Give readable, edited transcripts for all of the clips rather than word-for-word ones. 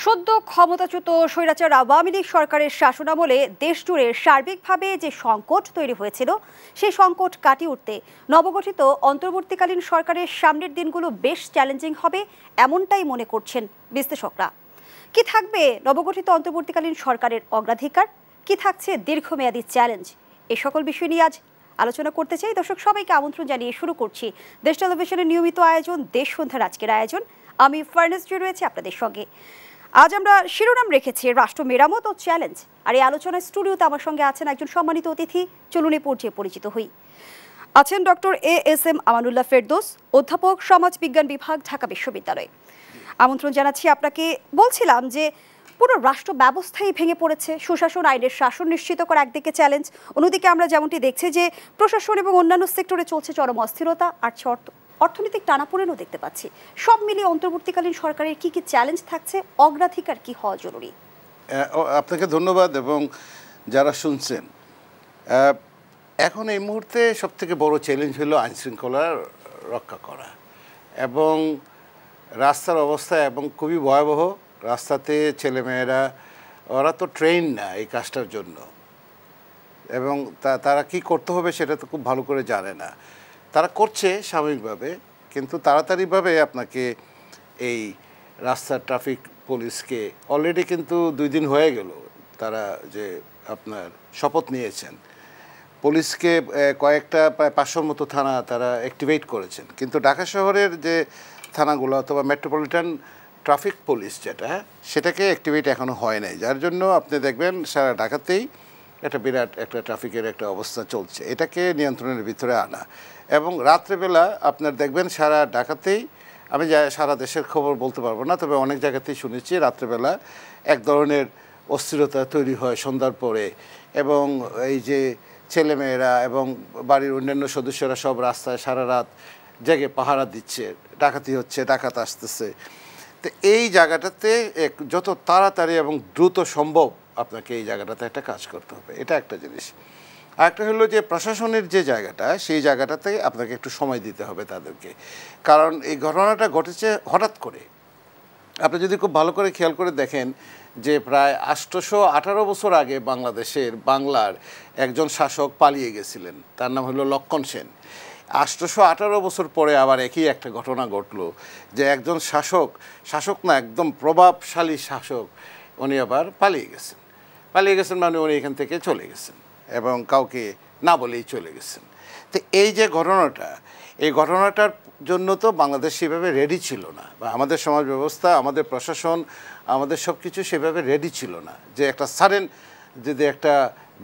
সদ্য ক্ষমতাচ্যুত স্বৈরাচার আওয়ামী লীগ সরকারের শাসনামলে দেশজুড়ে সার্বিকভাবে যে সংকট তৈরি হয়েছিল সেই সংকট কাটিয়ে উঠতে নবগঠিত অন্তর্বর্তীকালীন সরকারের সামনের দিনগুলো বেশ চ্যালেঞ্জিং হবে এমনটাই মনে করছেন বিশ্লেষকরা। কি থাকবে নবগঠিত অন্তর্বর্তীকালীন সরকারের অগ্রাধিকার, কি থাকছে দীর্ঘমেয়াদী চ্যালেঞ্জ, এই সকল বিষয় নিয়ে আজ আলোচনা করতে চাই। দর্শক সবাইকে আমন্ত্রণ জানিয়ে শুরু করছি দেশ টেলিভিশনের নিয়মিত আয়োজন দেশ সন্ধ্যার আজকের আয়োজন। আমি ফার্নেস রয়েছে আপনাদের সঙ্গে। আজ আমরা শিরোনাম রেখেছি রাষ্ট্র মেরামত ও চ্যালেঞ্জ। আর এই আলোচনায় স্টুডিওতে আমার সঙ্গে আছেন একজন সম্মানিত অতিথি, চলুন এ পর্যায়ে পরিচিত হই। আছেন ডক্টর এএসএম আমানুল্লাহ ফেরদৌস, অধ্যাপক সমাজ বিজ্ঞান বিভাগ, ঢাকা বিশ্ববিদ্যালয়। আমন্ত্রণ জানাচ্ছি আপনাকে। বলছিলাম যে পুরো রাষ্ট্র ব্যবস্থাই ভেঙে পড়েছে। সুশাসন, আইনের শাসন নিশ্চিত করা একদিকে চ্যালেঞ্জ, অন্যদিকে আমরা যেমনটি দেখছি যে প্রশাসন এবং অন্যান্য সেক্টরে চলছে চরম অস্থিরতা আর অর্থনৈতিক টানাপোড়েনও দেখতে পাচ্ছি। সব মিলিয়ে অন্তর্বর্তীকালীন সরকারের কি কি চ্যালেঞ্জ থাকছে, অগ্রাধিকার কি হওয়া জরুরি? আপনাকে ধন্যবাদ এবং যারা শুনছেন, এখন এই মুহূর্তে সবথেকে বড় চ্যালেঞ্জ হলো আইনশৃঙ্খলা রক্ষা করা এবং রাস্তার অবস্থা এবং খুবই ভয়াবহ। রাস্তাতে ছেলেমেয়েরা, ওরা তো ট্রেন না এই কাজটার জন্য, এবং তারা কি করতে হবে সেটা তো খুব ভালো করে জানে না। তারা করছে স্বাভাবিকভাবে, কিন্তু তাড়াতাড়িভাবে আপনাকে এই রাস্তার ট্রাফিক পুলিশকে অলরেডি কিন্তু 2 দিন হয়ে গেল তারা যে আপনার শপথ নিয়েছেন। পুলিশকে কয়েকটা প্রায় 500 মতো থানা তারা অ্যাক্টিভেট করেছেন, কিন্তু ঢাকা শহরের যে থানাগুলো অথবা মেট্রোপলিটন ট্রাফিক পুলিশ সেটাকে অ্যাক্টিভেট এখনও হয় নাই, যার জন্য আপনি দেখবেন সারা ঢাকাতেই একটা বিরাট একটা ট্রাফিকের একটা অবস্থা চলছে। এটাকে নিয়ন্ত্রণের ভিতরে আনা এবং রাত্রেবেলা আপনার দেখবেন সারা ঢাকাতেই, আমি সারা দেশের খবর বলতে পারবো না, তবে অনেক জায়গাতেই শুনেছি রাত্রেবেলা এক ধরনের অস্থিরতা তৈরি হয় সন্ধ্যার পরে, এবং এই যে ছেলেমেয়েরা এবং বাড়ির অন্যান্য সদস্যরা সব রাস্তায় সারা রাত জেগে পাহারা দিচ্ছে, ডাকাতি হচ্ছে, ডাকাত আসতেছে। তো এই জায়গাটাতে যত তাড়াতাড়ি এবং দ্রুত সম্ভব আপনাকে এই জায়গাটাতে একটা কাজ করতে হবে, এটা একটা জিনিস। আরেকটা হলো যে প্রশাসনের যে জায়গাটা, সেই জায়গাটাতে আপনাকে একটু সময় দিতে হবে তাদেরকে, কারণ এই ঘটনাটা ঘটেছে হঠাৎ করে। আপনি যদি খুব ভালো করে খেয়াল করে দেখেন যে প্রায় 818 বছর আগে বাংলার একজন শাসক পালিয়ে গেছিলেন, তার নাম হলো লক্ষণ সেন। 818 বছর পরে আবার একই একটা ঘটনা ঘটলো যে একজন শাসক না, একদম প্রভাবশালী শাসক, উনি আবার পালিয়ে গেছেন মানে উনি এখান থেকে চলে গেছেন এবং কাউকে না বলেই চলে গেছেন। তো এই যে ঘটনাটা, এই ঘটনাটার জন্য তো বাংলাদেশ সেভাবে রেডি ছিল না, বা আমাদের সমাজ ব্যবস্থা, আমাদের প্রশাসন, আমাদের সব কিছু সেভাবে রেডি ছিল না যে একটা সাডেন যদি একটা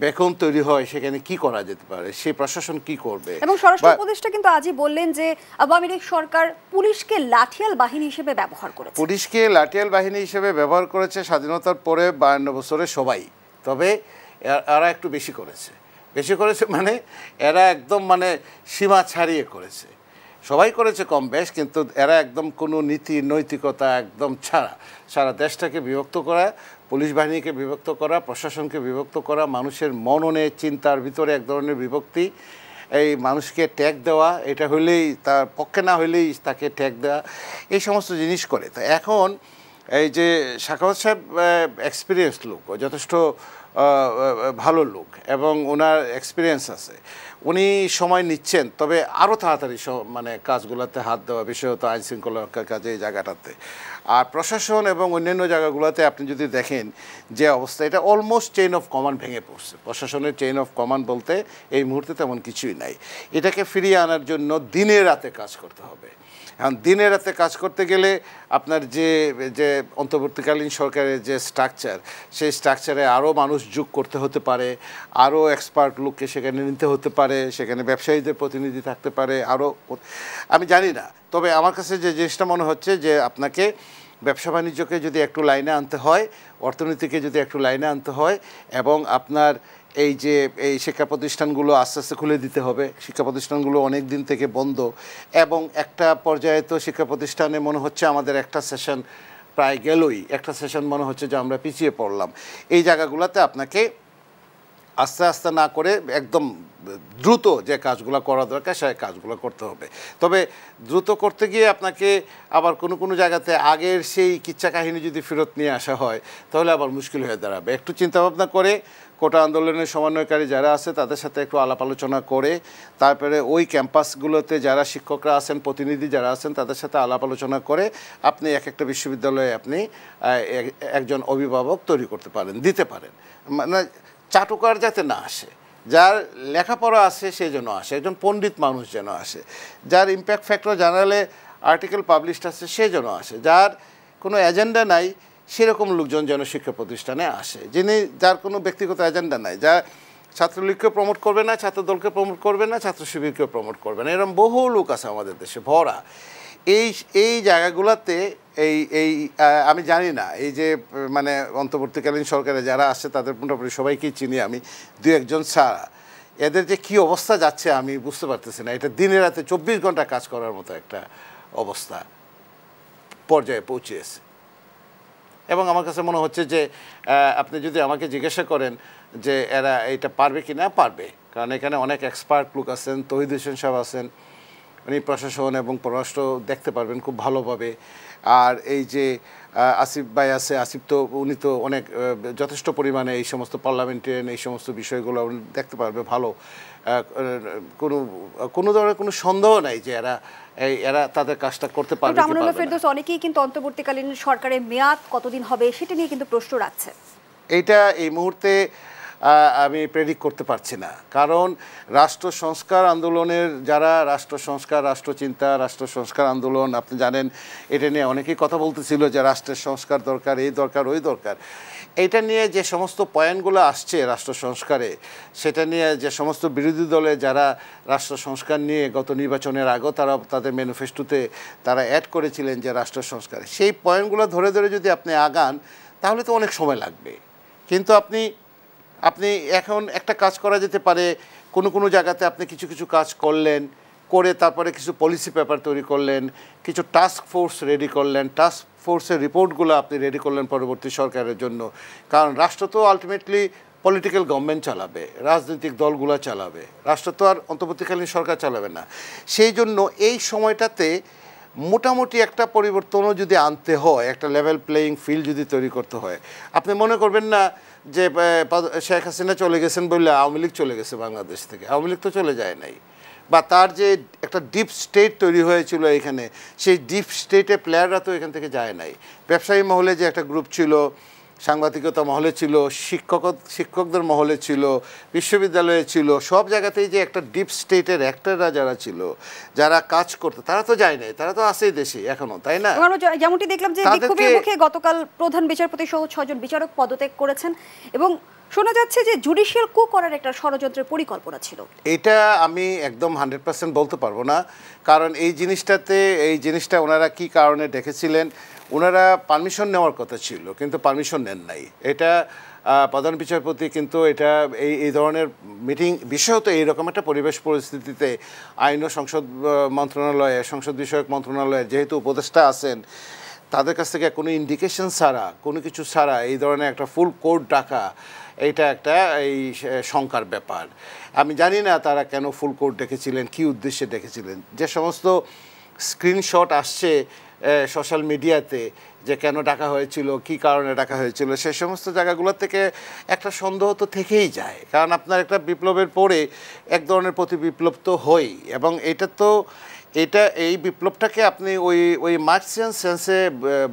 বেকন তৈরি হয় সেখানে কি করা যেতে পারে, সেই প্রশাসন কি করবে। এবং স্বরাষ্ট্র উপদেষ্টা কিন্তু আজই বললেন যে আওয়ামী লীগ সরকার পুলিশকে লাঠিয়াল বাহিনী হিসেবে ব্যবহার করেছে। পুলিশকে লাঠিয়াল বাহিনী হিসেবে ব্যবহার করেছে স্বাধীনতার পরে 52 বছরে সবাই, তবে এরা একটু বেশি করেছে মানে এরা একদম মানে সীমা ছাড়িয়ে করেছে। সবাই করেছে কম বেশ, কিন্তু এরা একদম কোনো নীতি নৈতিকতা একদম ছাড়া সারা দেশটাকে বিভক্ত করা, পুলিশ বাহিনীকে বিভক্ত করা, প্রশাসনকে বিভক্ত করা, মানুষের মননে চিন্তার ভিতরে এক ধরনের বিভক্তি, এই মানুষকে ট্যাগ দেওয়া, এটা হইলেই তার পক্ষে না হইলেই তাকে ট্যাগ দেওয়া, এই সমস্ত জিনিস করে। তো এখন এই যে সাখাওয়াত সাহেব এক্সপিরিয়েন্স লোক, যথেষ্ট ভালো লোক এবং ওনার এক্সপিরিয়েন্স আছে, উনি সময় নিচ্ছেন, তবে আরও তাড়াতাড়ি মানে কাজগুলোতে হাত দেওয়া, বিশেষত আইন শৃঙ্খলা রক্ষার কাজে এই জায়গাটাতে। আর প্রশাসন এবং অন্যান্য জায়গাগুলোতে আপনি যদি দেখেন যে অবস্থা, এটা অলমোস্ট চেইন অফ কমান্ড ভেঙে পড়ছে। প্রশাসনের চেইন অফ কমান্ড বলতে এই মুহূর্তে তেমন কিছুই নাই। এটাকে ফিরিয়ে আনার জন্য দিনে রাতে কাজ করতে হবে। এখন দিনে রাতে কাজ করতে গেলে আপনার যে অন্তর্বর্তীকালীন সরকারের যে স্ট্রাকচার, সেই স্ট্রাকচারে আরও মানুষ যোগ করতে হতে পারে, আরও এক্সপার্ট লোককে সেখানে নিতে হতে পারে, সেখানে ব্যবসায়ীদের প্রতিনিধি থাকতে পারে, আরও আমি জানি না। তবে আমার কাছে যে জিনিসটা মনে হচ্ছে যে আপনাকে ব্যবসা বাণিজ্যকে যদি একটু লাইনে আনতে হয়, অর্থনীতিকে যদি একটু লাইনে আনতে হয়, এবং আপনার এই যে এই শিক্ষা প্রতিষ্ঠানগুলো আস্তে আস্তে খুলে দিতে হবে। শিক্ষা প্রতিষ্ঠানগুলো অনেক দিন থেকে বন্ধ, এবং একটা পর্যায়ে তো শিক্ষা প্রতিষ্ঠানে মনে হচ্ছে আমাদের একটা সেশন প্রায় গেলই, একটা সেশন মনে হচ্ছে যে আমরা পিছিয়ে পড়লাম। এই জায়গাগুলোতে আপনাকে আস্তে আস্তে না করে একদম দ্রুত যে কাজগুলো করা দরকার সেই কাজগুলো করতে হবে। তবে দ্রুত করতে গিয়ে আপনাকে আবার কোনো কোনো জায়গাতে আগের সেই কিচ্ছা কাহিনী যদি ফেরত নিয়ে আসা হয় তাহলে আবার মুশকিল হয়ে দাঁড়াবে। একটু চিন্তাভাবনা করে কোটা আন্দোলনের সমন্বয়কারী যারা আছে তাদের সাথে একটু আলাপ আলোচনা করে তারপরে ওই ক্যাম্পাসগুলোতে যারা শিক্ষকরা আছেন, প্রতিনিধি যারা আছেন তাদের সাথে আলাপ আলোচনা করে আপনি এক একটা বিশ্ববিদ্যালয়ে আপনি একজন অভিভাবক তৈরি করতে পারেন, দিতে পারেন। মানে চাটুকার যাতে না আসে, যার লেখাপড়া আছে সে যেন আসে, একজন পণ্ডিত মানুষ যেন আসে, যার ইম্প্যাক্ট ফ্যাক্টর জার্নালে আর্টিকেল পাবলিশড আছে সে যেন আসে, যার কোনো এজেন্ডা নাই সেরকম লোকজন যেন শিক্ষা প্রতিষ্ঠানে আসে, যার কোনো ব্যক্তিগত এজেন্ডা নাই, যা ছাত্রলীগকে প্রমোট করবে না, ছাত্রদলকে প্রমোট করবে না, ছাত্র শিবিরকে প্রমোট করবে না, এরকম বহু লোক আছে আমাদের দেশে ভরা। এই জায়গাগুলোতে আমি জানি না এই যে মানে অন্তর্বর্তীকালীন সরকারে যারা আসছে তাদের মোটামুটি সবাইকেই চিনি আমি, দু একজন ছাড়া। এদের যে কী অবস্থা যাচ্ছে আমি বুঝতে পারতেছি না। এটা দিনে রাতে 24 ঘন্টা কাজ করার মতো একটা অবস্থা পর্যায়ে পৌঁছেছে। এবং আমার কাছে মনে হচ্ছে যে আপনি যদি আমাকে জিজ্ঞাসা করেন যে এরা এটা পারবে কি না, পারবে। কারণ এখানে অনেক এক্সপার্ট লোক আছেন, তৌহিদ হোসেন সাহেব আছেন, উনি প্রশাসন এবং পররাষ্ট্র দেখতে পারবেন খুব ভালোভাবে। আর এই যে আসিফ ভাই আছে, আসিফ তো উনি তো অনেক যথেষ্ট পরিমাণে এই সমস্ত পার্লামেন্টেরিয়ান এই সমস্ত বিষয়গুলো উনি দেখতে পারবে ভালো। কোনো ধরনের কোনো সন্দেহ নাই যে এরা তাদের কাজটা করতে পারবে। ফেরদৌস, অনেকেই কিন্তু অন্তর্বর্তীকালীন সরকারের মেয়াদ কতদিন হবে সেটা নিয়ে কিন্তু প্রশ্ন রাখছে। এইটা এই মুহূর্তে আমি প্রেডিক্ট করতে পারছি না। কারণ রাষ্ট্র সংস্কার আন্দোলনের যারা রাষ্ট্র সংস্কার, রাষ্ট্রচিন্তা, রাষ্ট্র সংস্কার আন্দোলন, আপনি জানেন এটা নিয়ে অনেকেই কথা বলতেছিল যে রাষ্ট্রের সংস্কার দরকার, এই দরকার, ওই দরকার। এইটা নিয়ে যে সমস্ত পয়েন্টগুলো আসছে রাষ্ট্র সংস্কারে, সেটা নিয়ে যে সমস্ত বিরোধী দলে যারা রাষ্ট্র সংস্কার নিয়ে গত নির্বাচনের আগেও তারা তাদের ম্যানিফেস্টোতে তারা অ্যাড করেছিলেন যে রাষ্ট্র সংস্কারে, সেই পয়েন্টগুলো ধরে ধরে যদি আপনি আগান তাহলে তো অনেক সময় লাগবে। কিন্তু আপনি এখন একটা কাজ করা যেতে পারে, কোনো জায়গাতে আপনি কিছু কিছু কাজ করলেন, করে তারপরে কিছু পলিসি পেপার তৈরি করলেন, কিছু টাস্ক ফোর্স রেডি করলেন, টাস্ক ফোর্সের রিপোর্টগুলো আপনি রেডি করলেন পরবর্তী সরকারের জন্য। কারণ রাষ্ট্র তো আলটিমেটলি পলিটিক্যাল গভর্নমেন্ট চালাবে, রাজনৈতিক দলগুলো চালাবে, রাষ্ট্র তো আর অন্তর্বর্তীকালীন সরকার চালাবে না। সেই জন্য এই সময়টাতে মোটামুটি একটা পরিবর্তনও যদি আনতে হয়, একটা লেভেল প্লেয়িং ফিল্ড যদি তৈরি করতে হয়, আপনি মনে করবেন না যে শেখ হাসিনা চলে গেছেন বললে আওয়ামী লীগ চলে গেছে বাংলাদেশ থেকে। আওয়ামী লীগ তো চলে যায় নাই। বা তার যে একটা ডিপ স্টেট তৈরি হয়েছিল এখানে, সেই ডিপ স্টেটে প্লেয়াররা তো এখান থেকে যায় নাই। ব্যবসায়ী মহলে যে একটা গ্রুপ ছিল, সাংবাদিকতা মহলে ছিল, শিক্ষকদের মহলে ছিল, বিশ্ববিদ্যালয়ে ছিল, সব জায়গাতেই যে একটা ডিপ স্টেটের অ্যাক্টররা যারা ছিল, যারা কাজ করতো, তারা তো যায় নাই, তারা তো আছেই দেশে এখনো, তাই না? যেমনটি দেখলাম যে বিক্ষোভের মুখে গতকাল প্রধান বিচারপতি সহ 6 জন বিচারক পদত্যাগ করেছেন এবং শোনা যাচ্ছে যে জুডিশিয়াল কু করার একটা ষড়যন্ত্রের পরিকল্পনা ছিল। এটা আমি একদম 100% বলতে পারবো না, কারণ এই জিনিসটা ওনারা কি কারণে ডেকেছিলেন, ওনারা পারমিশন নেওয়ার কথা ছিল কিন্তু পারমিশন নেন নাই। এটা প্রধান বিচারপতি কিন্তু এটা এই ধরনের মিটিং, বিশেষত এইরকম একটা পরিবেশ পরিস্থিতিতে আইন ও সংসদ মন্ত্রণালয়ে, সংসদ বিষয়ক মন্ত্রণালয়ে যেহেতু উপদেষ্টা আছেন, তাদের কাছ থেকে কোনো ইন্ডিকেশন ছাড়া, কোনো কিছু ছাড়া এই ধরনের একটা ফুল কোর্ট ডাকা, এইটা একটা শঙ্কার ব্যাপার। আমি জানি না তারা কেন ফুল কোর্ট ডেকেছিলেন, কী উদ্দেশ্যে ডেকেছিলেন। যে সমস্ত স্ক্রিনশট আসছে সোশ্যাল মিডিয়াতে যে কেন ডাকা হয়েছিল, কি কারণে ডাকা হয়েছিল, সেই সমস্ত জায়গাগুলো থেকে একটা সন্দেহ তো থেকেই যায়। কারণ আপনার একটা বিপ্লবের পরে এক ধরনের প্রতি বিপ্লব তো হয়ই, এবং এই বিপ্লবটাকে আপনি ওই মার্কসিয়ান সেন্সে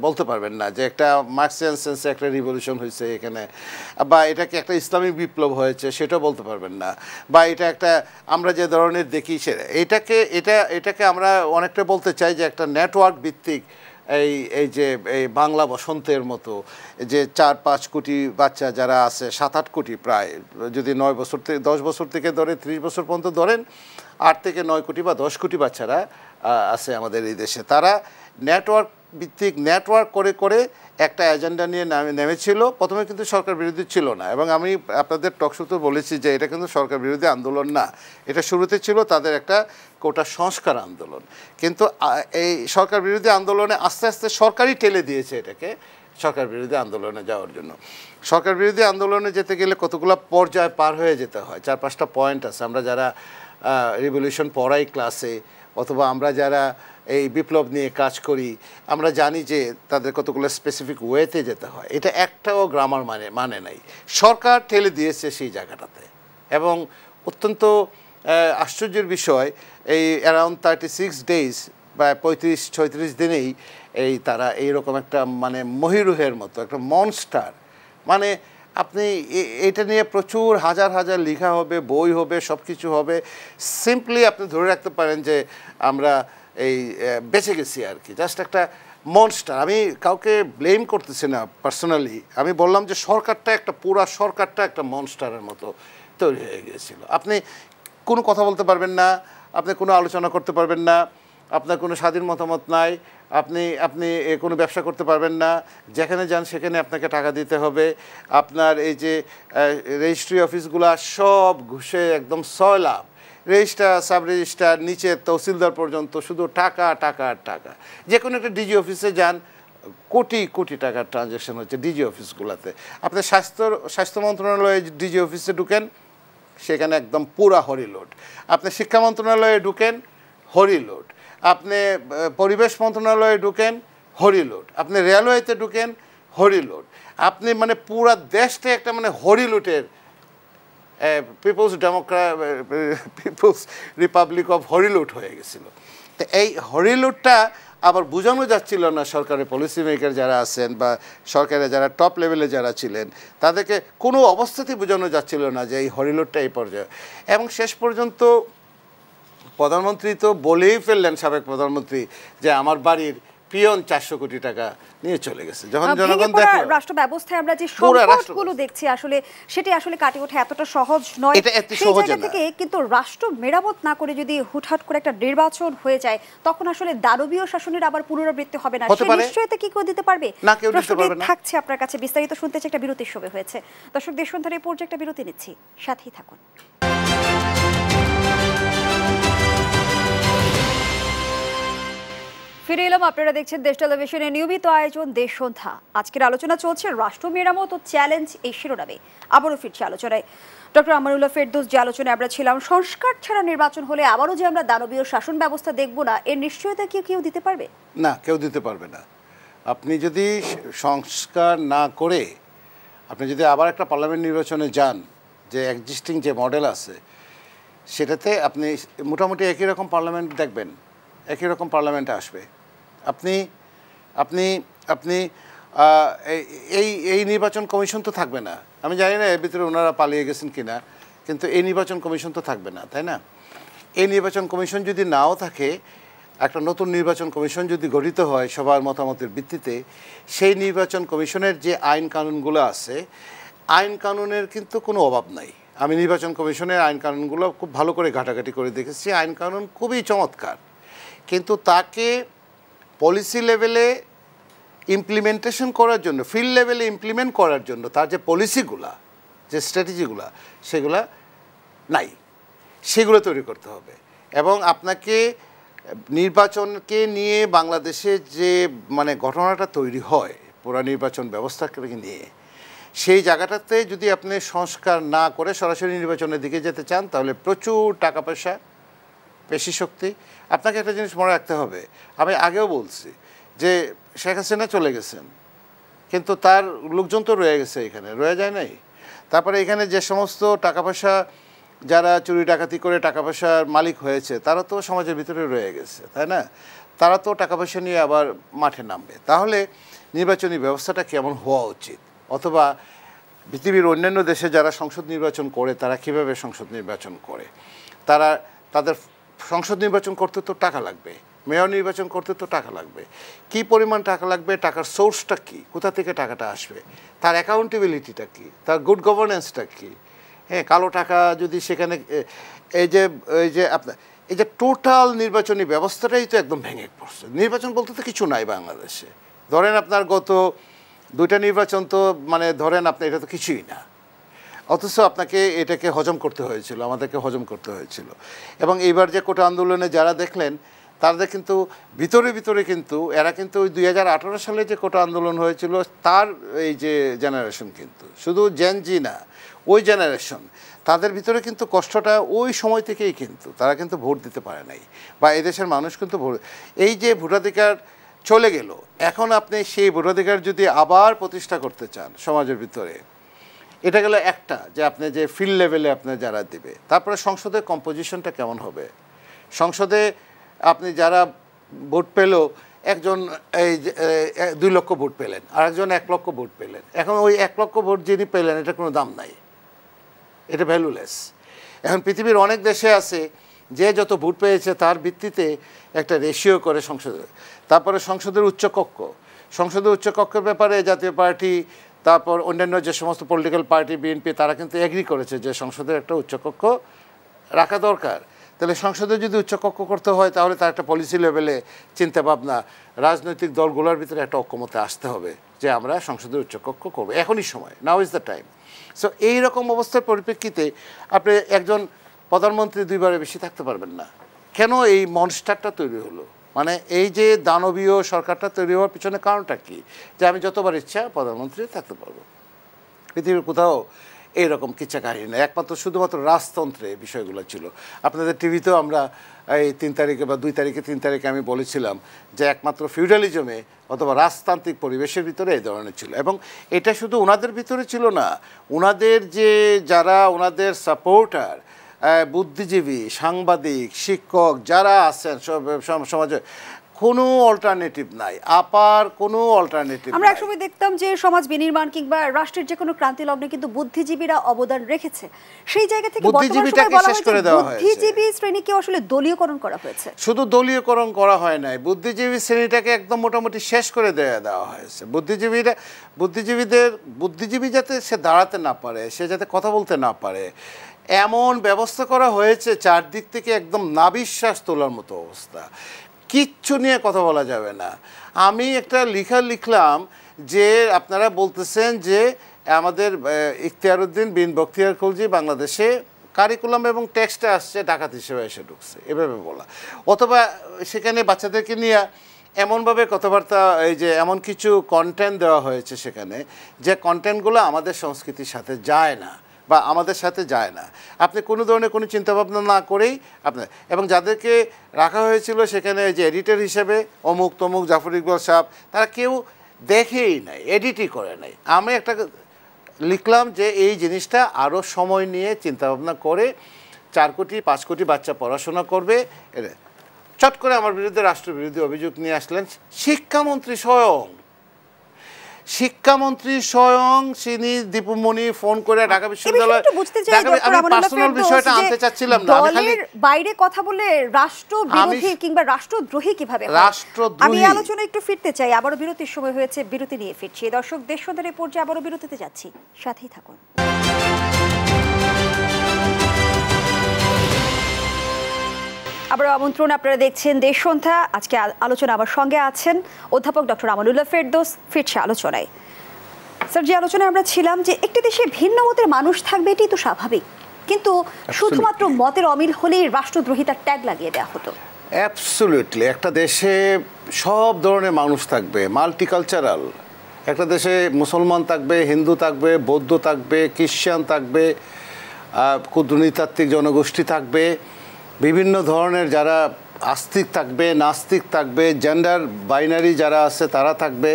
বলতে পারবেন না যে একটা মার্কসিয়ান সেন্সে একটা রিভলিউশন হয়েছে এখানে, বা এটাকে একটা ইসলামিক বিপ্লব হয়েছে সেটাও বলতে পারবেন না, বা এটা একটা আমরা যে ধরনের দেখি এটাকে আমরা অনেকটা বলতে চাই যে একটা নেটওয়ার্ক ভিত্তিক এই বাংলা বসন্তের মতো, যে 4-5 কোটি বাচ্চা যারা আছে, 7-8 কোটি প্রায়, যদি 9 বছর থেকে 10 বছর থেকে ধরে 30 বছর পর্যন্ত ধরেন, 8 থেকে 9 কোটি বা 10 কোটি বাচ্চারা আছে আমাদের এই দেশে। তারা নেটওয়ার্ক ভিত্তিক নেটওয়ার্ক করে একটা এজেন্ডা নিয়ে নেমেছিল। প্রথমে কিন্তু সরকার বিরোধী ছিল না, এবং আমি আপনাদের টকশোতে বলেছি যে এটা কিন্তু সরকার বিরোধী আন্দোলন না, এটা শুরুতে ছিল তাদের একটা কোটা সংস্কার আন্দোলন। কিন্তু এই সরকার বিরোধী আন্দোলনে আস্তে আস্তে সরকারই ঠেলে দিয়েছে এটাকে, সরকার বিরোধী আন্দোলনে যাওয়ার জন্য। সরকার বিরোধী আন্দোলনে যেতে গেলে কতগুলো পর্যায় পার হয়ে যেতে হয়, 4-5টা পয়েন্ট আছে। আমরা যারা রিভলিউশন পড়াই ক্লাসে, অথবা আমরা যারা এই বিপ্লব নিয়ে কাজ করি, আমরা জানি যে তাদের কতগুলো স্পেসিফিক ওয়েতে যেতে হয়। এটা একটাও গ্রামার মানে নাই, সরকার ঠেলে দিয়েছে সেই জায়গাটাতে। এবং অত্যন্ত আশ্চর্যের বিষয়, এই অ্যারাউন্ড 36 ডেজ বা 35-36 দিনেই তারা এইরকম একটা মানে মহিরুহের মতো একটা মনস্টার, মানে আপনি এটা নিয়ে প্রচুর হাজার হাজার লেখা হবে, বই হবে, সব কিছু হবে। সিম্পলি আপনি ধরে রাখতে পারেন যে আমরা বেঁচে গেছি আর কি, জাস্ট একটা মনস্টার। আমি কাউকে ব্লেম করতেছি না পার্সোনালি, আমি বললাম যে সরকারটা একটা পুরা সরকারটা একটা মনস্টারের মতো তৈরি হয়ে গিয়েছিল। আপনি কোনো কথা বলতে পারবেন না, আপনি কোনো আলোচনা করতে পারবেন না, আপনার কোনো স্বাধীন মতামত নাই, আপনি কোনো ব্যবসা করতে পারবেন না, যেখানে যান সেখানে আপনাকে টাকা দিতে হবে। আপনার এই যে রেজিস্ট্রি অফিসগুলো সব ঘুষে একদম সয়লাভ, রেজিস্ট্রার, সাব রেজিস্ট্রার, নিচে তহসিলদার পর্যন্ত শুধু টাকা টাকা আর টাকা। যে কোনো একটা ডিজি অফিসে যান, কোটি কোটি টাকার ট্রানজ্যাকশন হচ্ছে ডিজি অফিসগুলোতে। আপনি স্বাস্থ্য মন্ত্রণালয়ে ডিজি অফিসে ঢুকেন, সেখানে একদম পুরা হরিলোড। আপনি শিক্ষা মন্ত্রণালয়ে ঢুকেন, হরিলোড। আপনি পরিবেশ মন্ত্রণালয়ে ঢুকেন, হরিলোড। আপনি রেলওয়েতে ঢুকেন, হরিলোড। আপনি মানে পুরা দেশটা একটা মানে হরিলুটের পিপলস রিপাবলিক অফ হরিলুট হয়ে গেছিল। তো এই হরিলুটটা আবার বোঝানো যাচ্ছিল না সরকারের পলিসি মেকার যারা আছেন বা সরকারের যারা টপ লেভেলে যারা ছিলেন, তাদেরকে কোনো অবস্থাতেই বোঝানো যাচ্ছিল না যে এই হরিলুটটা এই পর্যায়ে। এবং শেষ পর্যন্ত প্রধানমন্ত্রী তো বলেই ফেললেন, সাবেক প্রধানমন্ত্রী, যে আমার বাড়ির পিয়ন 400 কোটি টাকা নিয়ে চলে গেছে। যখন জনগণ দেখে রাষ্ট্র ব্যবস্থায় আমরা যে সংকটগুলো দেখছি, আসলে সেটি আসলে কাটিয়ে ওঠা এতটা সহজ নয়। এটা এত সেই সহজ জায়গা না। থেকে কিন্তু রাষ্ট্র মেরামত না করে যদি হুটহাট করে একটা নির্বাচন হয়ে যায়, তখন আসলে দানবীয় শাসনের আবার পুনরাবৃত্তি হবে না। সেই নিশ্চয়তা কি কেউ দিতে পারবে? না, কেউ দিতে পারবে না। থাকছে আপনার কাছে বিস্তারিত শুনতে চাই, একটা বিরতির সময় হয়েছে। দর্শক, দেশ সন্ধানের এই পর্যায়ে একটা বিরতি নিচ্ছি, সাথেই থাকুন। ফিরে এলাম, আপনারা দেখছেন দেশ টেলিভিশনের নিয়মিত আয়োজন দেশ সন্ধ্যা। আজকের আলোচনা চলছে রাষ্ট্র মেরামত ও চ্যালেঞ্জ এই শিরোনামে। আবারও ফিরছি আলোচনায়। ডক্টর আমানুল্লাহ ফেরদৌস, যে আলোচনায় আমরা ছিলাম, সংস্কার ছাড়া নির্বাচন হলে আবারও যে আমরা দানবীয় শাসন ব্যবস্থা দেখব না, এর নিশ্চয়তা কি কেউ দিতে পারবে? না, কেউ দিতে পারবে না। আপনি যদি সংস্কার না করে আপনি যদি আবার একটা পার্লামেন্ট নির্বাচনে যান, যে এক্সিস্টিং যে মডেল আছে সেটাতে আপনি মোটামুটি একই রকম পার্লামেন্ট দেখবেন, একই রকম পার্লামেন্টে আসবে। আপনি আপনি আপনি এই নির্বাচন কমিশন তো থাকবে না। আমি জানি না এর ভিতরে ওনারা পালিয়ে গেছেন কিনা, কিন্তু এই নির্বাচন কমিশন তো থাকবে না, তাই না? এই নির্বাচন কমিশন যদি নাও থাকে, একটা নতুন নির্বাচন কমিশন যদি গঠিত হয় সবার মতামতের ভিত্তিতে, সেই নির্বাচন কমিশনের যে আইন কানুনগুলো আছে, আইন কানুনের কিন্তু কোনো অভাব নাই। আমি নির্বাচন কমিশনের আইন কানুনগুলো খুব ভালো করে ঘাটাঘাটি করে দেখেছি, আইন কানুন খুবই চমৎকার। কিন্তু তাকে পলিসি লেভেলে ইমপ্লিমেন্টেশন করার জন্য, ফিল্ড লেভেলে ইমপ্লিমেন্ট করার জন্য তার যে পলিসিগুলা, যে স্ট্র্যাটেজিগুলা, সেগুলা নাই। সেগুলো তৈরি করতে হবে। এবং আপনাকে নির্বাচনকে নিয়ে বাংলাদেশে যে মানে ঘটনাটা তৈরি হয় পুরা নির্বাচন ব্যবস্থাকে নিয়ে, সেই জায়গাটাতে যদি আপনি সংস্কার না করে সরাসরি নির্বাচনের দিকে যেতে চান, তাহলে প্রচুর টাকা পয়সা, পেশি শক্তি। আপনাকে একটা জিনিস মনে রাখতে হবে, আমি আগেও বলছি যে শেখ হাসিনা চলে গেছেন, কিন্তু তার লোকজন তো রয়ে গেছে, এখানে রয়ে যায় নাই। তারপরে এখানে যে সমস্ত টাকা পয়সা, যারা চুরি ডাকাতি করে টাকা পয়সার মালিক হয়েছে, তারা তো সমাজের ভিতরে রয়ে গেছে, তাই না? তারা তো টাকা পয়সা নিয়ে আবার মাঠে নামবে। তাহলে নির্বাচনী ব্যবস্থাটা কেমন হওয়া উচিত, অথবা পৃথিবীর অন্যান্য দেশে যারা সংসদ নির্বাচন করে তারা কীভাবে সংসদ নির্বাচন করে, তাদের সংসদ নির্বাচন করতে তো টাকা লাগবে, মেয়র নির্বাচন করতে তো টাকা লাগবে। কি পরিমাণ টাকা লাগবে, টাকার সোর্সটা কী, কোথা থেকে টাকাটা আসবে, তার অ্যাকাউন্টেবিলিটিটা কী, তার গুড গভর্নেন্সটা কী। হ্যাঁ, কালো টাকা যদি সেখানে, এই যে টোটাল নির্বাচনী ব্যবস্থাটাই তো একদম ভেঙে পড়ছে। নির্বাচন বলতে তো কিছু নাই বাংলাদেশে। ধরেন আপনার গত 2টা নির্বাচন তো মানে ধরেন আপনি, এটা তো কিছুই না, অথচ আপনাকে এটাকে হজম করতে হয়েছিল, আমাদেরকে হজম করতে হয়েছিল। এবং এইবার যে কোটা আন্দোলনে যারা দেখলেন তাদের কিন্তু ভিতরে ভিতরে কিন্তু এরা কিন্তু ওই 2018 সালে যে কোটা আন্দোলন হয়েছিল তার এই যে জেনারেশন, কিন্তু শুধু জেনজি না, ওই জেনারেশন, তাদের ভিতরে কিন্তু কষ্টটা ওই সময় থেকেই, কিন্তু তারা কিন্তু ভোট দিতে পারে নাই, বা এদেশের মানুষ কিন্তু এই যে ভোটাধিকার চলে গেল, এখন আপনি সেই ভোটাধিকার যদি আবার প্রতিষ্ঠা করতে চান সমাজের ভিতরে, এটা গেল একটা, যে আপনি যে ফিল্ড লেভেলে আপনি যারা দিবে, তারপরে সংসদের কম্পোজিশনটা কেমন হবে, সংসদে আপনি যারা ভোট পেল, একজন এই 2 লক্ষ ভোট পেলেন, আরেকজন 1 লক্ষ ভোট পেলেন, এখন ওই 1 লক্ষ ভোট যিনি পেলেন এটা কোনো দাম নাই, এটা ভ্যালুলেস। এখন পৃথিবীর অনেক দেশে আছে যে যত ভোট পেয়েছে তার ভিত্তিতে একটা রেশিও করে সংসদে, তারপরে সংসদের উচ্চকক্ষ, সংসদের উচ্চকক্ষের ব্যাপারে জাতীয় পার্টি, তারপর অন্যান্য যে সমস্ত পলিটিক্যাল পার্টি, বিএনপি, তারা কিন্তু এগ্রি করেছে যে সংসদের একটা উচ্চকক্ষ রাখা দরকার। তাহলে সংসদে যদি উচ্চকক্ষ করতে হয় তাহলে তার একটা পলিসি লেভেলে চিন্তাভাবনা রাজনৈতিক দলগুলোর ভিতরে একটা ঐক্যমতে আসতে হবে যে আমরা সংসদের উচ্চকক্ষ করবো, এখনই সময়, now is the time. So এইরকম অবস্থার পরিপ্রেক্ষিতে আপনি একজন প্রধানমন্ত্রী 2 বারের বেশি থাকতে পারবেন না। কেন এই মনস্টারটা তৈরি হলো, মানে এই যে দানবীয় সরকারটা তৈরি হওয়ার পিছনে কারণটা কি, যে আমি যতবার ইচ্ছা প্রধানমন্ত্রী থাকতে পারবো। পৃথিবীর কোথাও এইরকম কিচ্ছা কাহিনী নেই, একমাত্র শুধুমাত্র রাজতন্ত্রে বিষয়গুলো ছিল। আপনাদের টিভিতেও আমরা এই 3 তারিখে বা 2 তারিখে 3 তারিখে আমি বলেছিলাম যে একমাত্র ফিউডালিজমে অথবা রাজতান্ত্রিক পরিবেশের ভিতরে এই ধরনের ছিল, এবং এটা শুধু ওনাদের ভিতরে ছিল না, ওনাদের যে যারা ওনাদের সাপোর্টার, বুদ্ধিজীবী, সাংবাদিক, শিক্ষক যারা আছেন সমাজে, কোনো অল্টারনেটিভ নাই, আপার কোনো অল্টারনেটিভ। আমরা একসময় দেখতাম যে সমাজ বিনির্মাণ কিংবা রাষ্ট্রের যে কোনো ক্রান্তি লগ্নে কিন্তু বুদ্ধিজীবীরা অবদান রেখেছে, সেই জায়গা থেকে বুদ্ধিজীবীটাকে শেষ করে দেওয়া হয়েছে, বুদ্ধিজীবী শ্রেণীকে আসলে দলীয়করণ করা হয়েছে। শুধু দলীয়করণ করা হয় নাই, বুদ্ধিজীবী শ্রেণীটাকে একদম মোটামুটি শেষ করে দেওয়া হয়েছে। বুদ্ধিজীবী যাতে সে দাঁড়াতে না পারে, সে যাতে কথা বলতে না পারে, এমন ব্যবস্থা করা হয়েছে চারদিক থেকে একদম নাবিশ্বাস তোলার মতো অবস্থা, কিচ্ছু নিয়ে কথা বলা যাবে না। আমি একটা লিখলাম যে আপনারা বলতেছেন যে আমাদের ইখতিয়ারউদ্দিন বিন বখতিয়ার খলজি বাংলাদেশে কারিকুলাম এবং টেক্সটে আসছে ডাকাত হিসেবে এসে ঢুকছে, এভাবে বলা, অথবা সেখানে বাচ্চাদেরকে নিয়ে এমনভাবে কথাবার্তা, এই যে এমন কিছু কন্টেন্ট দেওয়া হয়েছে সেখানে, যে কন্টেন্টগুলো আমাদের সংস্কৃতির সাথে যায় না বা আমাদের সাথে যায় না। আপনি কোনো ধরনের কোনো চিন্তাভাবনা না করেই আপনার, এবং যাদেরকে রাখা হয়েছিল সেখানে যে এডিটর হিসেবে অমুক তমুক জাফর ইকবাল সাহেব, তারা কেউ দেখেই নাই, এডিটই করে নাই। আমি একটা লিখলাম যে এই জিনিসটা আরও সময় নিয়ে চিন্তাভাবনা করে 4 কোটি 5 কোটি বাচ্চা পড়াশোনা করবে। চট করে আমার বিরুদ্ধে রাষ্ট্রবিরোধী অভিযোগ নিয়ে আসলেন শিক্ষামন্ত্রী স্বয়ং তিনি দীপুমণি ফোন করে ঢাকা বিশ্ববিদ্যালয়, আমি পার্সোনাল বিষয়টা আনতে চাচ্ছিলাম না, আমি খালি বাইরে কথা বলে রাষ্ট্রবিরোধী কিংবা রাষ্ট্রদ্রোহী কিভাবে রাষ্ট্রদ্রোহী, আমি আলোচনা একটু ফিরতে চাই, আবারও বিরতির সময় হয়েছে, বিরতি নিয়ে ফিরছি। দর্শক, দেশ সন্ধানের পর্যায়ে আবারও বিরতিতে যাচ্ছি, সাথেই থাকুন। আবারও আমন্ত্রণ, আপনারা দেখছেন দেশ সন্ধ্যা। আজকে আলোচনা আমার সঙ্গে আছেন অধ্যাপক ডক্টর আমানুল্লাহ ফেরদৌস। ফিরছে আলোচনায়। স্যার, যে আলোচনায় আমরা ছিলাম যে একটি দেশে ভিন্ন মতের মানুষ থাকবে, এটি তো স্বাভাবিক, কিন্তু শুধুমাত্র মতের অমিল হলেই রাষ্ট্রদ্রোহিতার ট্যাগ লাগিয়ে দেওয়া হতো। অ্যাবসলিউটলি, একটা দেশে সব ধরনের মানুষ থাকবে, মাল্টিকালচারাল। একটা দেশে মুসলমান থাকবে, হিন্দু থাকবে, বৌদ্ধ থাকবে, খ্রিশ্চান থাকবে, ক্ষুদ্র নৃতাত্ত্বিক জনগোষ্ঠী থাকবে, বিভিন্ন ধরনের যারা আস্তিক থাকবে, নাস্তিক থাকবে, জেন্ডার বাইনারি যারা আছে তারা থাকবে।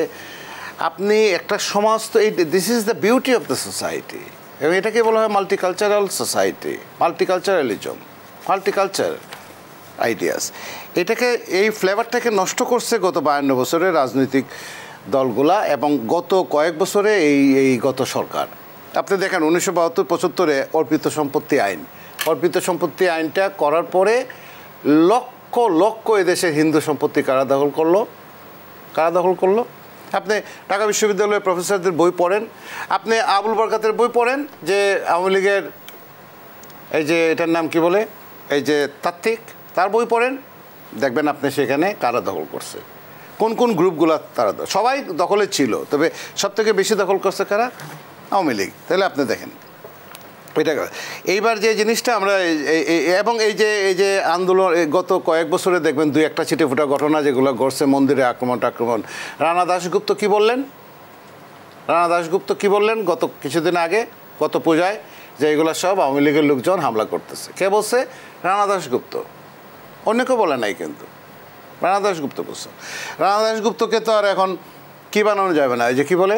আপনি একটা সমাজ তো this is the beauty of the society, এবং এটাকে বলা হয় মাল্টিকালচারাল সোসাইটি, মাল্টিকালচারালিজম, মাল্টিকালচার আইডিয়াস। এটাকে, এই ফ্লেভারটাকে নষ্ট করছে গত 52 বছরে রাজনৈতিক দলগুলা, এবং গত কয়েক বছরে এই গত সরকার। আপনি দেখেন 1972-75 অর্পিত সম্পত্তি আইনটা করার পরে লক্ষ লক্ষ এদেশের হিন্দু সম্পত্তি কারা দখল করলো। আপনি ঢাকা বিশ্ববিদ্যালয়ের প্রফেসরদের বই পড়েন, আপনি আবুল বরকাতের বই পড়েন, যে আওয়ামী লীগের এই যে এটার নাম কি বলে, এই যে তাত্ত্বিক, তার বই পড়েন, দেখবেন আপনি সেখানে কারা দখল করছে, কোন কোন গ্রুপগুলো তারা, সবাই দখলে ছিল, তবে সবথেকে বেশি দখল করছে কারা, আওয়ামী লীগ। তাহলে আপনি দেখেন এটা এইবার যে জিনিসটা আমরা এবং এই যে আন্দোলন গত কয়েক বছরে দেখবেন দুই একটা ছিটে ফুটা ঘটনা যেগুলো ঘটছে, মন্দিরে আক্রমণ রানা দাশগুপ্ত কি বললেন গত কিছুদিন আগে, গত পূজায়, যে এগুলো সব আওয়ামী লীগের লোকজন হামলা করতেছে। কে বলছে? রানা দাশগুপ্ত, অন্য কেউ বলে নাই, কিন্তু রানা দাশগুপ্ত বলছে। রানা দাশগুপ্তকে তো আর এখন কি বানানো যাবে না, এই যে কি বলে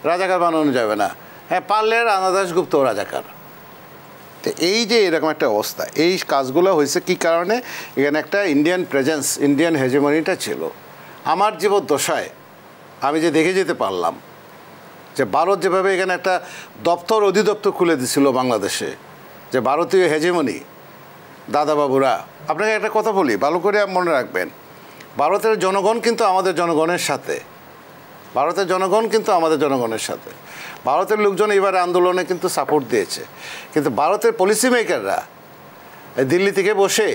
রাজাকার বানানো যাবে না। হ্যাঁ, পারলে রানা দাশগুপ্ত রাজাকার। তো এই যে এরকম একটা অবস্থা, এই কাজগুলো হয়েছে কি কারণে? এখানে একটা ইন্ডিয়ান প্রেজেন্স, ইন্ডিয়ান হেজেমনিটা ছিল। আমার জীবদ্দশায় আমি যে দেখে যেতে পারলাম যে ভারত যেভাবে এখানে একটা দপ্তর অধিদপ্তর খুলে দিছিল বাংলাদেশে, যে ভারতীয় হেজেমনি, দাদাবাবুরা। আপনাকে একটা কথা বলি, ভালো করে মনে রাখবেন, ভারতের জনগণ কিন্তু আমাদের জনগণের সাথে, ভারতের জনগণ কিন্তু আমাদের জনগণের সাথে। ভারতের লোকজন এবার আন্দোলনে কিন্তু সাপোর্ট দিয়েছে, কিন্তু ভারতের পলিসি মেকাররা দিল্লি থেকে বসে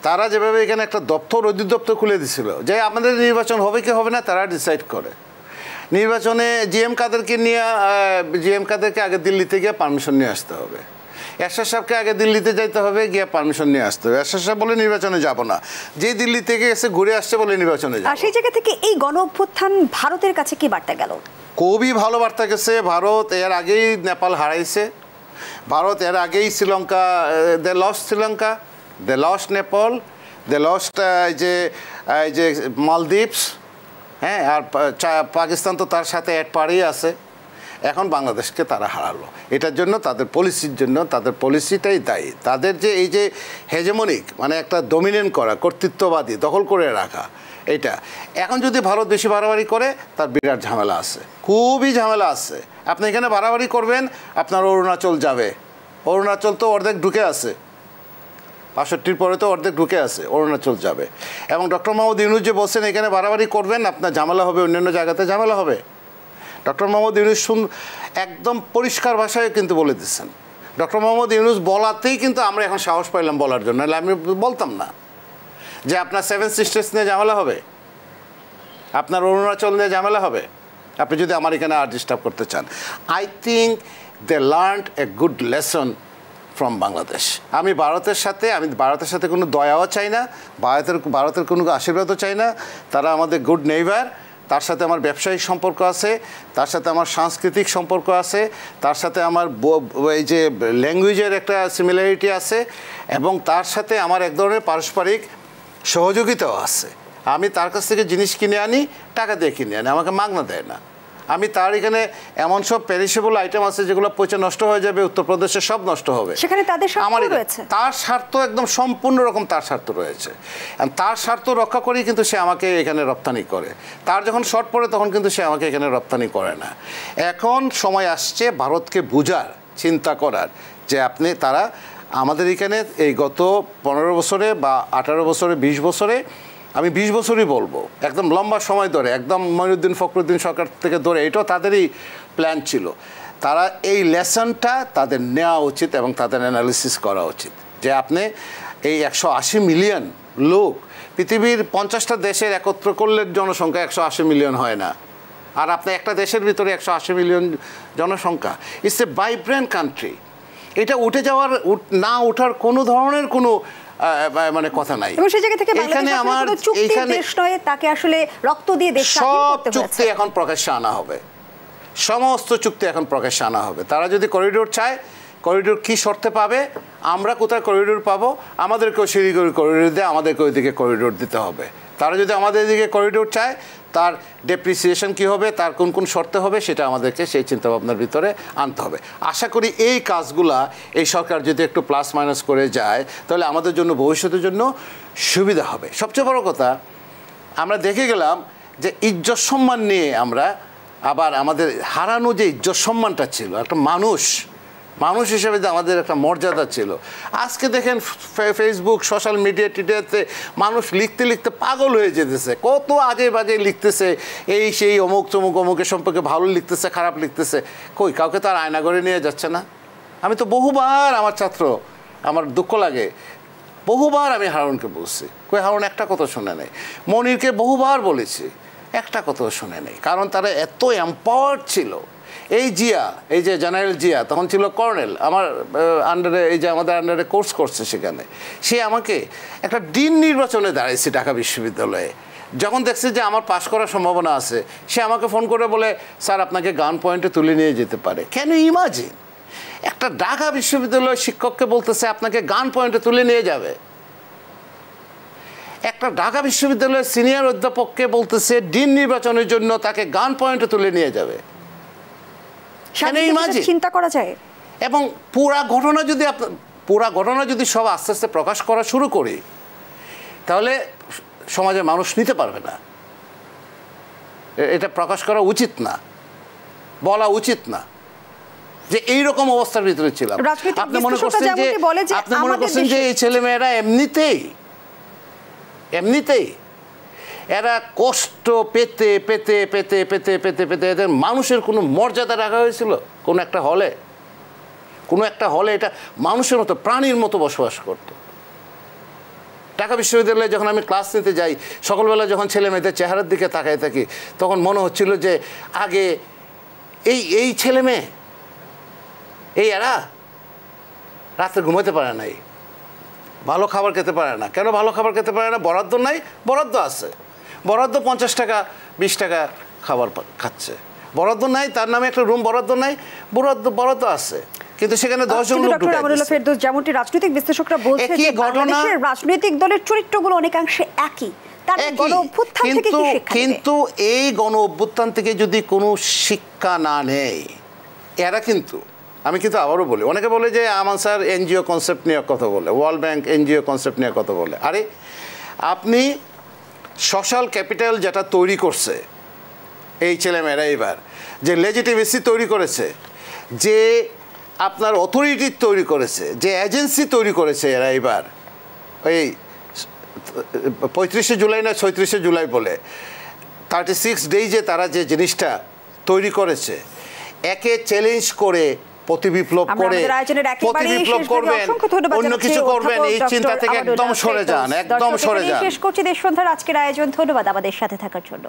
তারা যেভাবে এখানে একটা দপ্তর অধিদপ্তর খুলে দিছিল, যে আমাদের নির্বাচন হবে কি হবে না তারা ডিসাইড করে। নির্বাচনে জিএম কাদেরকে আগে দিল্লিতে গিয়ে পারমিশন নিয়ে আসতে হবে, এরশাদ সাহেবকে আগে দিল্লিতে যাইতে হবে, গিয়ে পারমিশন নিয়ে আসতে হবে। এরশাদ সাহেব বলে নির্বাচনে যাব না, যে দিল্লি থেকে এসে ঘুরে আসছে বলে নির্বাচনে যাব। সেই জায়গা থেকে এই গণ অভ্যুত্থান ভারতের কাছে কি বার্তা গেল? খুবই ভালো বার্তা গেছে। ভারত এর আগেই নেপাল হারাইছে, ভারত এর আগেই Sri Lanka, they lost Sri Lanka, they lost Nepal, they lost এই যে মালদ্বীপস, হ্যাঁ, আর পাকিস্তান তো তার সাথে এক পাড়েই আছে। এখন বাংলাদেশকে তারা হারালো। এটার জন্য তাদের পলিসির জন্য, তাদের পলিসিটাই দায়ী। তাদের যে এই যে হেজেমনিক, মানে একটা ডমিনেন্ট করা, কর্তৃত্ববাদী, দখল করে রাখা, এটা এখন যদি ভারত বেশি বাড়াবাড়ি করে তার বিরাট ঝামেলা আছে, খুবই ঝামেলা আছে। আপনি এখানে বাড়াবাড়ি করবেন, আপনার অরুণাচল যাবে। অরুণাচল তো অর্ধেক ঢুকে আছে, ৬৫ পরে তো অর্ধেক ঢুকে আছে, অরুণাচল যাবে। এবং ডক্টর মোহাম্মদ ইউনূস যে বলছেন এখানে বাড়াবাড়ি করবেন আপনার ঝামেলা হবে, অন্যান্য জায়গাতে ঝামেলা হবে। ডক্টর মোহাম্মদ ইউনূস একদম পরিষ্কার ভাষায় কিন্তু বলে দিচ্ছেন। ডক্টর মোহাম্মদ ইউনূস বলাতেই কিন্তু আমরা এখন সাহস পাইলাম বলার জন্য, নাহলে আমি বলতাম না যে আপনার 7 সিস্টার্স নিয়ে ঝামেলা হবে, আপনার অরুণাচল নিয়ে ঝামেলা হবে, আপনি যদি আমার এখানে আর ডিস্টার্ব করতে চান। I think they learned a good lesson from Bangladesh. আমি ভারতের সাথে কোনো দয়াও চাই না, ভারতের কোনো আশীর্বাদও চাই না। তারা আমাদের গুড নেইবার, তার সাথে আমার ব্যবসায়িক সম্পর্ক আছে, তার সাথে আমার সাংস্কৃতিক সম্পর্ক আছে, তার সাথে আমার এই যে ল্যাঙ্গুয়েজের একটা সিমিলারিটি আছে, এবং তার সাথে আমার এক ধরনের পারস্পরিক সহযোগিতাও আছে। আমি তার কাছ থেকে জিনিস কিনে আনি, টাকা দিয়ে কিনে আনি, আমাকে মাগনা দেয় না। আমি তার এখানে এমন সব পেরিশেবল আইটেম আছে যেগুলো পচে নষ্ট হয়ে যাবে, উত্তরপ্রদেশে সব নষ্ট হবে, সেখানে তাদের স্বার্থ রয়েছে, তার স্বার্থ একদম সম্পূর্ণ রকম তার স্বার্থ রয়েছে। তার স্বার্থ রক্ষা করেই কিন্তু সে আমাকে এখানে রপ্তানি করে। তার যখন শর্ট পড়ে তখন কিন্তু সে আমাকে এখানে রপ্তানি করে না। এখন সময় আসছে ভারতকে বুঝার, চিন্তা করার, যে তারা আমাদের এখানে এই গত 15 বছরে বা 18 বছরে, 20 বছরে, আমি 20 বছরই বলবো, একদম লম্বা সময় ধরে, একদম মঈনুদ্দিন ফখরুদ্দিন সরকার থেকে ধরে, এটাও তাদেরই প্ল্যান ছিল। তারা এই লেসনটা তাদের নেওয়া উচিত এবং তাদের অ্যানালিসিস করা উচিত, যে আপনি এই 180 মিলিয়ন লোক, পৃথিবীর 50টা দেশের একত্র করলে জনসংখ্যা 180 মিলিয়ন হয় না, আর আপনি একটা দেশের ভিতরে 180 মিলিয়ন জনসংখ্যা, ইটস এ ভাইব্রেন্ট কান্ট্রি। এটা উঠে যাওয়ার, না ওঠার কোনো ধরনের কোনো মানে কথা নাই। এখানে আমার তাকে আসলে রক্ত দিয়ে দেশ স্বাধীন করতে হয়েছে। সব চুক্তি এখন প্রকাশ্যে আনা হবে, সমস্ত চুক্তি এখন প্রকাশ্যে আনা হবে। তারা যদি করিডোর চায়, করিডোর কি শর্তে পাবে, আমরা কোথায় করিডোর পাবো, আমাদেরকেও শিলিগুড়ি করিডোর দিয়ে আমাদেরকে ওইদিকে করিডোর দিতে হবে। তারা যদি আমাদের দিকে করিডোর চায়, তার ডেপ্রিসিয়েশন কী হবে, তার কোন কোন শর্তে হবে, সেটা আমাদেরকে সেই চিন্তাভাবনার ভিতরে আনতে হবে। আশা করি এই কাজগুলা এই সরকার যদি একটু প্লাস মাইনাস করে যায়, তাহলে আমাদের জন্য ভবিষ্যতের জন্য সুবিধা হবে। সবচেয়ে বড় কথা, আমরা দেখে গেলাম যে ইজ্জত সম্মান নিয়ে আমরা আবার আমাদের হারানো যে ইজ্জত সম্মানটা ছিল, একটা মানুষ হিসেবে যে আমাদের একটা মর্যাদা ছিল, আজকে দেখেন ফেসবুক, সোশ্যাল মিডিয়াতে মানুষ লিখতে লিখতে পাগল হয়ে যেতেছে, কত আজে বাজে লিখতেছে, এই সেই অমুক তমুক অমুকের সম্পর্কে ভালো লিখতেছে, খারাপ লিখতেছে। কই, কাউকে তার আয়না করে নিয়ে যাচ্ছে না? আমি তো বহুবার, আমার ছাত্র, আমার দুঃখ লাগে, বহুবার আমি হারুনকে বলছি, কই হারুন একটা কথা শুনে নেই। মনিরকে বহুবার বলেছি, একটা কথাও শুনে নেই, কারণ তারা এত এম্পাওয়ার্ড ছিল। এই জিয়া, এই যে জেনারেল জিয়া তখন ছিল কর্নেল, আমার আন্ডারে, এই যে আমাদের আন্ডারে কোর্স করছে সেখানে, সে আমাকে একটা ডিন নির্বাচনে দাঁড়াইছে ঢাকা বিশ্ববিদ্যালয়ে। যখন দেখছে যে আমার পাশ করার সম্ভাবনা আছে, সে আমাকে ফোন করে বলে, স্যার আপনাকে গান পয়েন্টে তুলে নিয়ে যেতে পারে। Can you imagine? একটা ঢাকা বিশ্ববিদ্যালয়ের শিক্ষককে বলতেছে আপনাকে গান পয়েন্টে তুলে নিয়ে যাবে। একটা ঢাকা বিশ্ববিদ্যালয়ের সিনিয়র অধ্যাপককে বলতেছে ডিন নির্বাচনের জন্য তাকে গান পয়েন্টে তুলে নিয়ে যাবে। চিন্তা করা যায়। এবং পুরা ঘটনা যদি সব আস্তে আস্তে প্রকাশ করা শুরু করি, তাহলে সমাজে মানুষ নিতে পারবে না। এটা প্রকাশ করা উচিত না, বলা উচিত না যে এইরকম অবস্থার ভিতরে ছিলাম। আপনি মনে করছেন যে এই ছেলেমেয়েরা এমনিতেই এরা কষ্ট পেতে পেতে পেতে পেতে পেতে পেতে এদের মানুষের কোনো মর্যাদা রাখা হয়েছিল? কোনো একটা হলে এটা মানুষের মতো, প্রাণীর মতো বসবাস করতো। ঢাকা বিশ্ববিদ্যালয়ে যখন আমি ক্লাস নিতে যাই, সকালবেলা যখন ছেলে মেয়েদের চেহারার দিকে তাকায় থাকি, তখন মনে হচ্ছিল যে আগে এই ছেলে মেয়ে, এরা রাতে ঘুমাতে পারে নাই, ভালো খাবার খেতে পারে না। কেন ভালো খাবার খেতে পারে না? বরাদ্দ নাই। বরাদ্দ আছে, বরাদ্দ 50 টাকা 20 টাকা খাবার খাচ্ছে। বরাদ্দ নাই, তার নামে একটা রুম বরাদ্দ নাই, বরাদ্দ আছে, কিন্তু সেখানে 10 জন লোক ঢুকে গেছে। যেমনটি রাজনৈতিক বিশ্লেষকরা বলছে যে বাংলাদেশের রাজনৈতিক দলের চরিত্রগুলো অনেকাংশে একই। কিন্তু এই গণ অভ্যুত্থান থেকে যদি কোনো শিক্ষা না নেয় এরা, কিন্তু আমি কিন্তু আবারও বলি, অনেকে বলে যে আমান স্যার এনজিও কনসেপ্ট নিয়ে কথা বলে, ওয়ার্ল্ড ব্যাংক এনজিও কনসেপ্ট নিয়ে কথা বলে। আরে আপনি সোশ্যাল ক্যাপিটাল যেটা তৈরি করছে এই ছেলেমেয়েরা, এবার যে লেজিটিমেসি তৈরি করেছে, যে আপনার অথরিটি তৈরি করেছে, যে এজেন্সি তৈরি করেছে এরা, এবার ওই 35শে জুলাই না 36শে জুলাই বলে 36 ডেইজে তারা যে জিনিসটা তৈরি করেছে, একে চ্যালেঞ্জ করে প্রতিবিপ্লব করবেন, অন্য কিছু করবেন, এই চিন্তা থেকে একদম সরে যান। শেষ করছি দেশ সন্ধ্যার আজকের আয়োজন। ধন্যবাদ আমাদের সাথে থাকার জন্য।